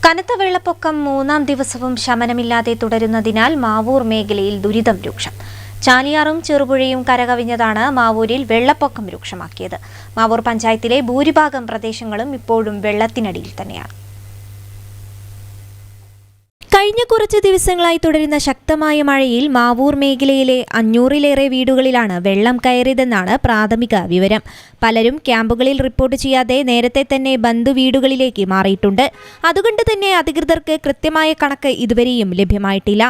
കനത്ത വെള്ളപ്പൊക്കം മൂന്നാം ദിവസവും ശമനമില്ലാതെ തുടരുന്നതിനാൽ മാവൂർ മേഖലയിൽ ദുരിതം രൂക്ഷം. ചാലിയാറും ചെറുപുഴയും കരകവിഞ്ഞതാണ് മാവൂരിൽ വെള്ളപ്പൊക്കം രൂക്ഷമാക്കിയത്. മാവൂർ പഞ്ചായത്തിലെ ഭൂരിഭാഗം പ്രദേശങ്ങളും ഇപ്പോഴും വെള്ളത്തിനടിയിൽ തന്നെയാണ്. കഴിഞ്ഞ കുറച്ച് ദിവസങ്ങളായി തുടരുന്ന ശക്തമായ മഴയിൽ മാവൂർ മേഖലയിലെ 500-ലേറെ വീടുകളിലാണ് വെള്ളം കയറിയതെന്നാണ് പ്രാഥമിക വിവരം. പലരും ക്യാമ്പുകളിൽ റിപ്പോർട്ട് ചെയ്യാതെ നേരത്തെ തന്നെ ബന്ധുവീടുകളിലേക്ക് മാറിയിട്ടുണ്ട്. അതുകൊണ്ട് തന്നെ അധികൃതർക്ക് കൃത്യമായ കണക്ക് ഇതുവരെയും ലഭ്യമായിട്ടില്ല.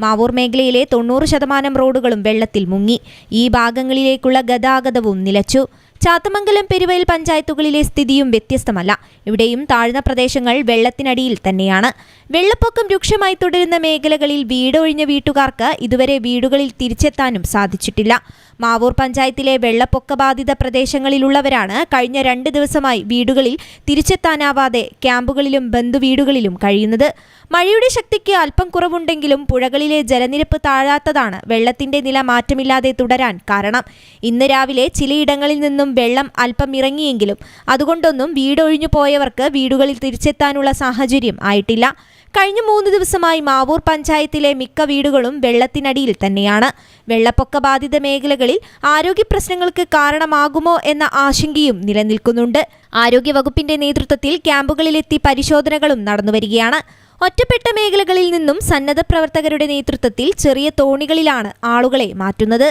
മാവൂർ മേഖലയിലെ 90% റോഡുകളും വെള്ളത്തിൽ മുങ്ങി. ഈ ഭാഗങ്ങളിലേക്കുള്ള ഗതാഗതവും നിലച്ചു. ചാത്തമംഗലം, പെരുവയൽ പഞ്ചായത്തുകളിലെ സ്ഥിതിയും വ്യത്യസ്തമല്ല. ഇവിടെയും താഴ്ന്ന പ്രദേശങ്ങൾ വെള്ളത്തിനടിയിൽ തന്നെയാണ്. വെള്ളപ്പൊക്കം രൂക്ഷമായി തുടരുന്ന മേഖലകളിൽ വീടൊഴിഞ്ഞ വീട്ടുകാർക്ക് ഇതുവരെ വീടുകളിൽ തിരിച്ചെത്താനും സാധിച്ചിട്ടില്ല. മാവൂർ പഞ്ചായത്തിലെ വെള്ളപ്പൊക്ക ബാധിത പ്രദേശങ്ങളിലുള്ളവരാണ് കഴിഞ്ഞ 2 ദിവസമായി വീടുകളിൽ തിരിച്ചെത്താനാവാതെ ക്യാമ്പുകളിലും ബന്ധുവീടുകളിലും കഴിയുന്നത്. മഴയുടെ ശക്തിക്ക് അല്പം കുറവുണ്ടെങ്കിലും പുഴകളിലെ ജലനിരപ്പ് താഴാത്തതാണ് വെള്ളത്തിന്റെ നില മാറ്റമില്ലാതെ തുടരാൻ കാരണം. ഇന്ന് രാവിലെ ചിലയിടങ്ങളിൽ നിന്നും വെള്ളം അല്പം ഇറങ്ങിയെങ്കിലും അതുകൊണ്ടൊന്നും വീടൊഴിഞ്ഞു പോയവർക്ക് വീടുകളിൽ തിരിച്ചെത്താനുള്ള സാഹചര്യം ആയിട്ടില്ല. കഴിഞ്ഞ 3 ദിവസമായി മാവൂർ പഞ്ചായത്തിലെ മിക്ക വീടുകളും വെള്ളത്തിനടിയിൽ തന്നെയാണ്. വെള്ളപ്പൊക്ക ബാധിത മേഖലകളിൽ ആരോഗ്യ പ്രശ്നങ്ങൾക്ക് കാരണമാകുമോ എന്ന ആശങ്കയും നിലനിൽക്കുന്നുണ്ട്. ആരോഗ്യവകുപ്പിന്റെ നേതൃത്വത്തിൽ ക്യാമ്പുകളിലെത്തി പരിശോധനകളും നടന്നുവരികയാണ്. ഒറ്റപ്പെട്ട മേഖലകളിൽ നിന്നും സന്നദ്ധ പ്രവർത്തകരുടെ നേതൃത്വത്തിൽ ചെറിയ തോണികളിലാണ് ആളുകളെ മാറ്റുന്നത്.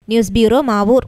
News bureau, Mavoor.